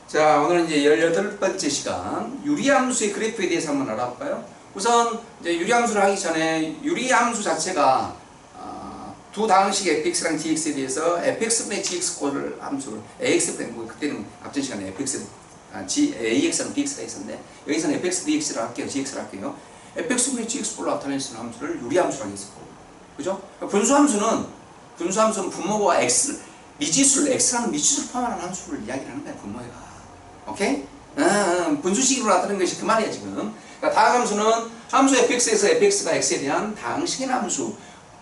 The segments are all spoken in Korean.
자, 오늘은 이제 18번째 시간 유리함수의 그래프에 대해서 한번 알아볼까요? 우선 이제 유리함수를 하기 전에 유리함수 자체가 두 다항식 fx랑 gx에 대해서 fx분의 gx꼴을 함수를 ax분의 그때는 앞전 시간에 fx ax랑 bx가 있었는데 여기서는 fx dx를 할게요. gx를 할게요. fx분의 gx꼴로 나타낼 수 있는 함수를 유리함수라고 했었고, 그죠? 분수함수는 분모가 x 미지수를 x라는 미지수를 포함하는 함수를 이야기를 하는 거야. 분모가. 오케이? 분수식으로 나타내는 것이 그 말이야 지금. 그러니까 다항함수는 함수 fx에서 fx가 x에 대한 다항식인 함수,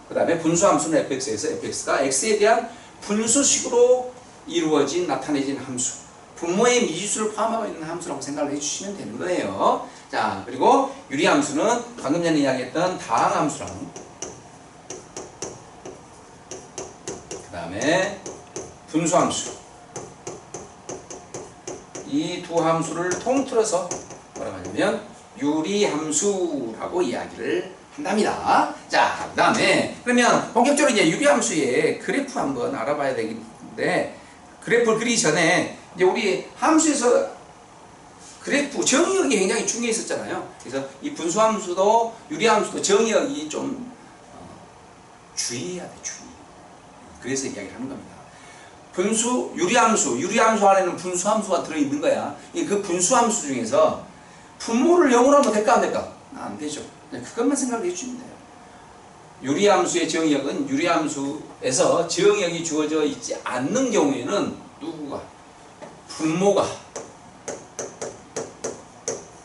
그 다음에 분수함수는 fx에서 fx가 x에 대한 분수식으로 이루어진 나타내진 함수, 분모의 미지수를 포함하고 있는 함수라고 생각을 해주시면 되는 거예요. 자, 그리고 유리함수는 방금 전에 이야기했던 다항함수랑 그 다음에 분수함수, 이 두 함수를 통틀어서 뭐라고 하냐면 유리함수라고 이야기를 한답니다. 자, 그 다음에 그러면 본격적으로 이제 유리함수의 그래프 한번 알아봐야 되겠는데, 그래프를 그리기 전에 이제 우리 함수에서 그래프 정의역이 굉장히 중요했었잖아요. 그래서 이 분수함수도 유리함수도 정의역이 좀 주의해야 돼, 주의. 그래서 이야기를 하는 겁니다. 유리함수 안에는 분수함수가 들어있는 거야. 그 분수함수 중에서 분모를 0으로 하면 될까 안 될까? 안 되죠. 그것만 생각해 주시면 돼요. 유리함수의 정의역은 유리함수에서 정의역이 주어져 있지 않는 경우에는 누구가?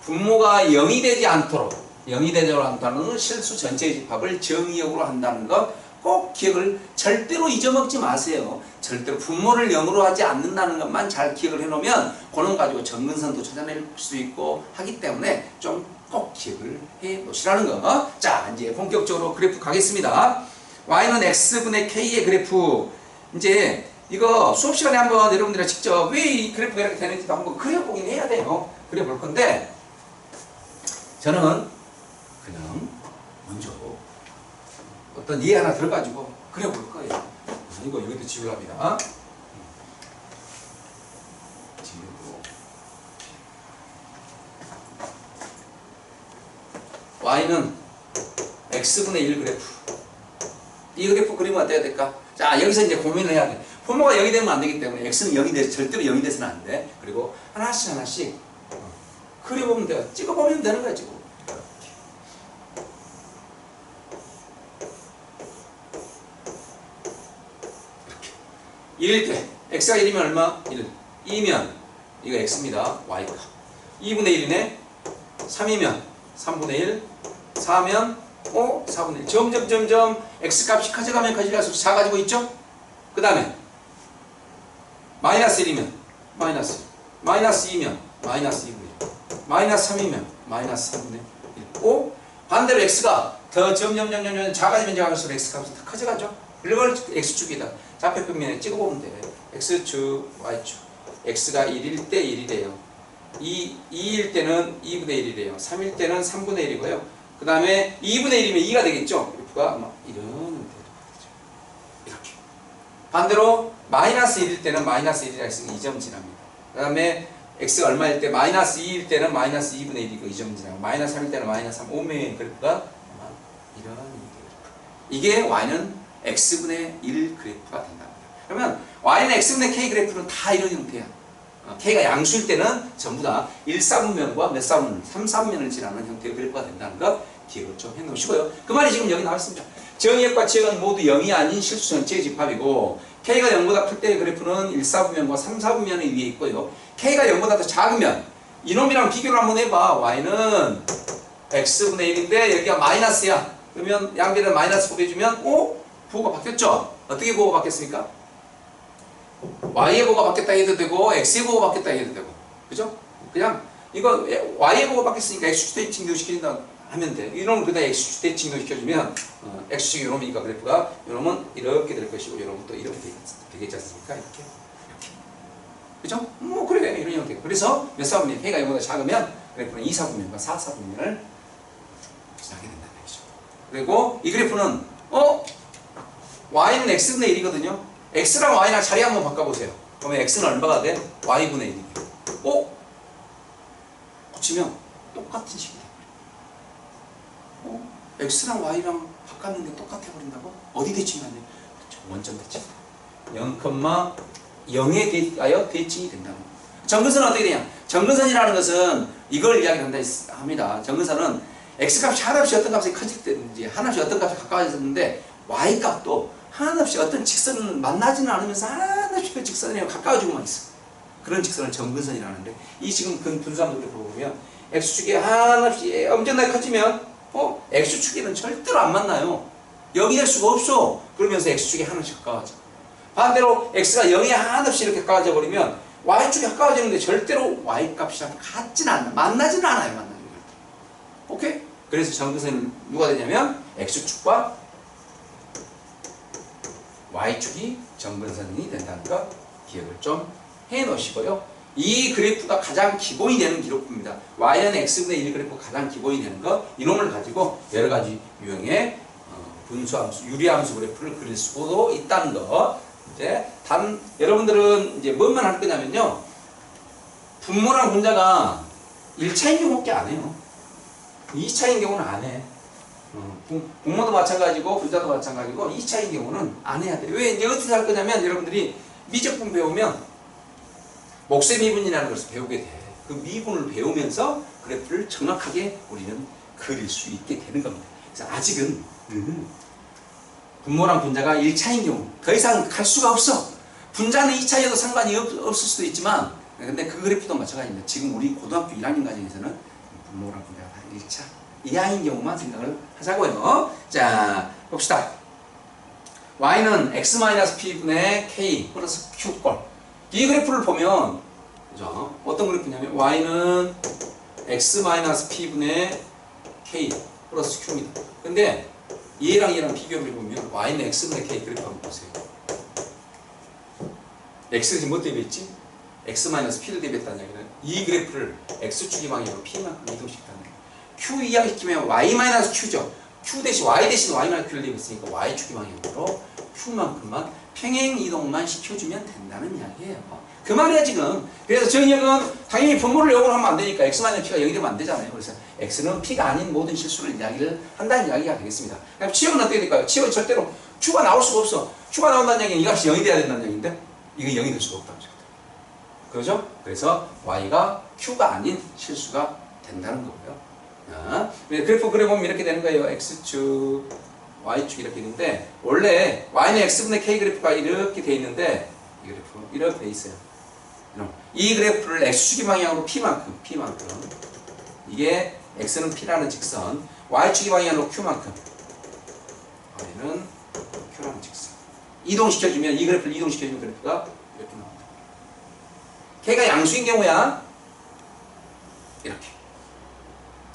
분모가 0이 되지 않도록, 0이 되지 않다는 실수 전체 집합을 정의역으로 한다는 것 꼭 기억을 절대로 잊어먹지 마세요. 절대로 분모를 0으로 하지 않는다는 것만 잘 기억을 해놓으면 그놈 가지고 정근선도 찾아낼 수 있고 하기 때문에 좀 꼭 기억을 해놓으시라는 거. 자, 이제 본격적으로 그래프 가겠습니다. y는 x분의 k의 그래프. 이제 이거 수업 시간에 한번 여러분들이 직접 왜 이 그래프가 이렇게 되는지도 한번 그려보긴 해야 돼요. 그려볼 건데 저는 그냥 먼저 어떤 예 하나 들어가지고 그려볼 거예요. 이거 여기도 지우랍니다. 지우고 y는 x분의 1 그래프. 이 그래프 그리면 어때야 될까? 자, 여기서 이제 고민을 해야 돼. 분모가 0이 되면 안 되기 때문에 x는 0이 돼서 절대로 0이 돼서는 안 돼. 그리고 하나씩 그려보면 돼요. 찍어보면 되는 거야 지금. 이렇게 1일 때 x가 1이면 얼마? 1. 2면 이거 x입니다. y가 2분의 1이네. 3이면 3분의 1. 4면 4분의 1. 점점 x값이 커져가면 커질수록 4 가지고 있죠? 그 다음에 마이너스 1이면 마이너스 1. 마이너스 2면 마이너스 2분의 1. 마이너스 3이면 마이너스 3분의 1. 반대로 x가 더 점점 작아지면 작아질수록 x값이 더 커져가죠? 이걸 x축이다. 좌표평면에 찍어보면 돼. x축, y축. x가 1일 때 1이래요. 2일 때는 2분의 1이래요. 3일 때는 3분의 1이고요. 그 다음에 2분의 1이면 2가 되겠죠? 그래프가 이런 형태로 되죠. 이렇게. 반대로 마이너스 1일 때는 마이너스 1이라 했으니까 2점 지납니다. 그 다음에 x가 얼마일 때? 마이너스 2일 때는 마이너스 2분의 1이고 2점 지나고, 마이너스 3일 때는 마이너스 3. 오메 그래프가 이런 이게 y는 x분의 1 그래프가 된답니다. 그러면 y는 x분의 k 그래프는 다 이런 형태야. k가 양수일 때는 전부 다 1사분면과 몇 사분면, 3사분면을 지나는 형태의 그래프가 된다는 것 기억을 좀 해놓으시고요. 그 말이 지금 여기 나왔습니다. 정의역과 지역은 모두 0이 아닌 실수 전체의 집합이고, k가 0보다 클 때의 그래프는 1사분면과 3사분면이 위에 있고요. k가 0보다 더 작으면 이놈이랑 비교를 한번 해봐. y는 x분의 1인데 여기가 마이너스야. 그러면 양변을 마이너스 곱해주면 부호가 바뀌었죠? 어떻게 부호가 바뀌었습니까? y의 부호가 바뀌었다 해도 되고 x의 부호가 바뀌었다 해도 되고, 그죠? 그냥 이거 y의 부호가 바뀌었으니까 x축 대칭도시킨다 하면 돼. 이놈을 그다음 x축 대칭도시켜주면 x축이 이놈이니까 그래프가 이놈은 이렇게 될 것이고 이놈은 또 이렇게 되겠지 않습니까? 이렇게 그죠? 그래 이런 형태가. 그래서 몇 사분면 k가 0보다 작으면 그래프는 2사분면과 4사분면을 지나게 된다는 얘기죠. 그리고 이 그래프는 y는 x분의 1이거든요. x랑 y랑 자리 한번 바꿔보세요. 그러면 x는 얼마가 돼? y분의 1이에요. 붙이면 똑같은 식이 돼버려. x랑 y랑 바꿨는데 똑같아 버린다고? 어디 대칭이 안 돼? 원점 대칭. 0,0에 대하여 대칭이 된다는 거예요. 정근선은 어떻게 되냐? 정근선이라는 것은 이걸 이야기한다 합니다. 정근선은 x값이 한없이 어떤 값이 커질 때든지 한없이 어떤 값이 가까워졌는데 y값도 한없이 어떤 직선을 만나지는 않으면서 한없이 그 직선에 가까워지고만 있어. 그런 직선을 정근선이라는데, 이 지금 분수함수를 보면 x축이 한없이 엄청나게 커지면 x축에는 절대로 안 만나요. 0이 될 수가 없어. 그러면서 x축이 한없이 가까워져. 반대로 x가 0에 한없이 이렇게 가까워져 버리면 y축이 가까워지는데 절대로 y값이랑 같지는 않아. 만나지는 않아요. 만나는 걸. 오케이? 그래서 정근선은 누가 되냐면 x축과 y축이 정근선이 된다는 거 기억을 좀 해 놓으시고요. 이 그래프가 가장 기본이 되는 그래프입니다. y는 x분의 1 그래프가 가장 기본이 되는 거, 이놈을 가지고 여러 가지 유형의 분수함수, 유리함수 그래프를 그릴 수도 있다는 거. 이제 여러분들은 이제 뭐만 할 거냐면요, 분모랑 분자가 1차인 경우밖에 안 해요. 2차인 경우는 안 해. 분모도 마찬가지고 분자도 마찬가지고 2차인 경우는 안 해야 돼. 왜 이제 어떻게 할 거냐면, 여러분들이 미적분 배우면 목세 미분이라는 것을 배우게 돼. 그 미분을 배우면서 그래프를 정확하게 우리는 그릴 수 있게 되는 겁니다. 그래서 아직은 분모랑 분자가 1차인 경우 더 이상 갈 수가 없어. 분자는 2차여도 상관이 없을 수도 있지만, 근데 그 그래프도 마찬가지입니다. 지금 우리 고등학교 1학년 과정에서는 분모랑 분자가 다 1차 이하인 경우만 생각을 하자고요. 자, 봅시다. y는 x-p분의 k 플러스 q꼴. 이 그래프를 보면, 그죠? 어떤 그래프냐면 y는 x-p분의 k 플러스 q입니다. 근데 얘랑 얘랑 비교를 해보면 y는 x분의 k 그래프 한번 보세요. x가 지금 뭐 대비했지? x-p를 대비했다는 얘기는 이 그래프를 x축이 방향으로 p만큼 이동시켰다는 거예요. q 이항시키면 y-q죠. q 대신 y 대신 y-q를 대비했으니까 y축이 방향으로 q만큼만 평행 이동만 시켜주면 된다는 이야기예요. 그 말이야 지금. 그래서 정의역은 당연히 분모를 0으로 하면 안 되니까 x-p가 0이 되면 안 되잖아요. 그래서 x는 p가 아닌 모든 실수를 이야기를 한다는 이야기가 되겠습니다. 그럼 치역은 어떻게 될까요? 치역은 절대로 q가 나올 수가 없어. q가 나온다는 얘기는 이 값이 0이 돼야 된다는 얘기인데 이건 0이 될 수가 없다는 거죠. 그렇죠? 그래서 y가 q가 아닌 실수가 된다는 거고요. 그래프 그려보면 이렇게 되는 거예요. x축, y축 이렇게 있는데, 원래 y는 x분의 k 그래프가 이렇게 돼 있는데, 이 그래프 이렇게 돼 있어요. 이 그래프를 x축이 방향으로 p만큼 이게 x는 p라는 직선, y축이 방향으로 q만큼 y는 q라는 직선 이동시켜주면, 이 그래프를 이동시켜주면 그래프가 이렇게 나옵니다. k가 양수인 경우야 이렇게.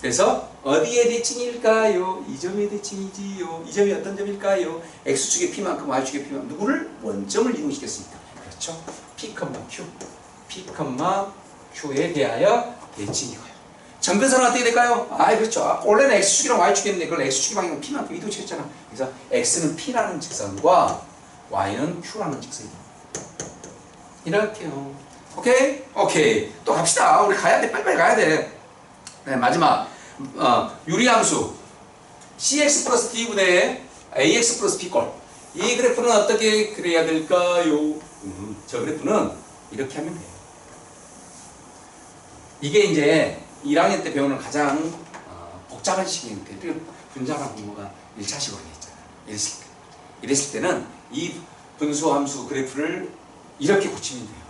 그래서 어디의 대칭일까요? 이 점의 대칭이지요. 이 점이 어떤 점일까요? x축의 p만큼 y축의 p만큼 누구를? 원점을 이동시켰습니다. 그렇죠? p, q P'Q에 대하여 대칭이고요. 정근선은 어떻게 될까요? 그렇죠. 원래는 X축이랑 Y축이었는데 그걸 X축이 방향으로 P만큼 이동시켰잖아. 그래서 X는 P라는 직선과 Y는 Q라는 직선이다. 이렇게요. 오케이? 오케이. 또 갑시다. 우리 가야 돼. 빨리빨리 가야 돼. 네, 마지막. 유리함수. CX 플러스 D분의 AX 플러스 B꼴. 이 그래프는 어떻게 그려야 될까요? 저 그래프는 이렇게 하면 돼요. 이게 이제 1학년 때 배우는 가장 복잡한 식인데, 분자랑 분모가 1차식으로 했잖아요. 이랬을 때는 이 분수함수 그래프를 이렇게 고치면 돼요.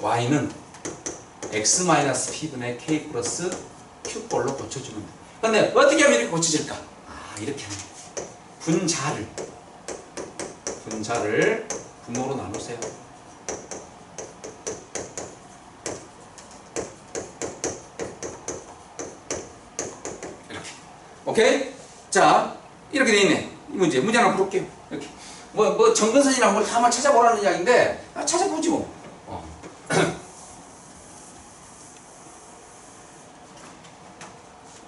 y는 x-p분의 k 플러스 q꼴로 고쳐주면 돼요. 근데 어떻게 하면 이렇게 고쳐질까? 이렇게 하면 돼요. 분자를 분모로 나누세요. 이렇게. 오케이? 자, 이렇게 돼 있네. 이 문제 하나 풀어볼게요. 이렇게. 정근선이랑 뭘 다 한번 찾아보라는 이야기인데, 찾아보지 뭐.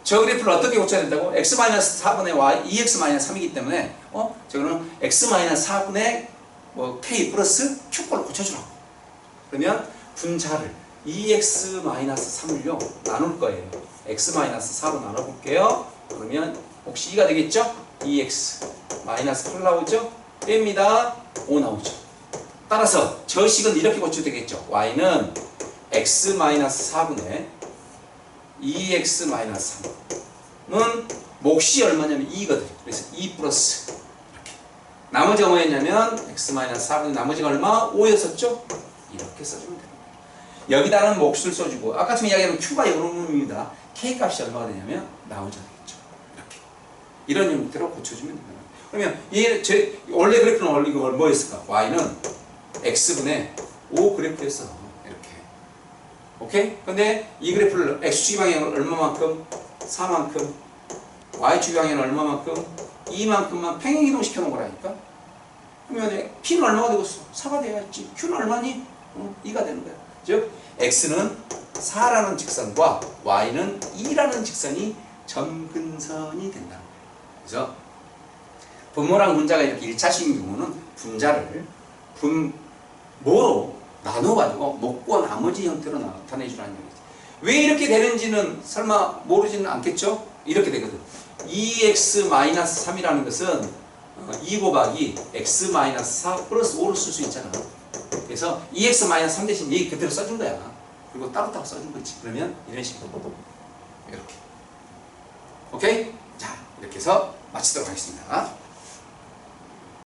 저 그래프를 어떻게 고쳐야 된다고? x-4분의 y, 2x-3이기 때문에 저거는 x-4분의 k 플러스 q꼴로 고쳐주라고. 그러면 분자를 2x-3을요 나눌 거예요. x-4로 나눠볼게요. 그러면 혹시 2가 되겠죠? 2x-8 나오죠? 뺍니다. 5 나오죠. 따라서 저 식은 이렇게 고쳐도 되겠죠. y는 x-4분의 2x-3은 몫이 얼마냐면 2거든요. 그래서 2 플러스 이렇게. 나머지가 뭐였냐면 x-4분의 나머지가 얼마? 5였었죠? 이렇게 써주면 됩니다. 여기다는 몫을 써주고 아까 전에 이야기한 q가 요놈입니다. k 값이 얼마가 되냐면 나오죠. 되겠죠. 이렇게. 이런 형태로 고쳐주면 됩니다. 그러면 원래 그래프는 원래 이거 뭐였을까? y는 x분의 5 그래프였어. 이렇게. 오케이? 근데 이 그래프를 x축 방향은 얼마만큼? 4만큼. y축 방향은 얼마만큼? 2만큼만 평행이동 시켜놓은 거라니까? 그러면 p는 얼마가 되겠어? 4가 돼야지. q는 얼마니? 2가 되는 거야. 즉 x는 4라는 직선과 y는 2라는 직선이 점근선이 된다. 그래서 분모랑 분자가 이렇게 일차식인 경우는 분자를 분모로 나눠가지고 몫과 나머지 형태로 나타내주라는 얘기죠. 왜 이렇게 되는지는 설마 모르지는 않겠죠? 이렇게 되거든. 2x-3이라는 것은 2 곱하기 x-4 플러스 5를 쓸 수 있잖아. 그래서 2x-3 대신 얘기 그대로 써준 거야. 그리고 따로따로 써준 거지. 그러면 이런 식으로 이렇게. 오케이? 자, 이렇게 해서 마치도록 하겠습니다.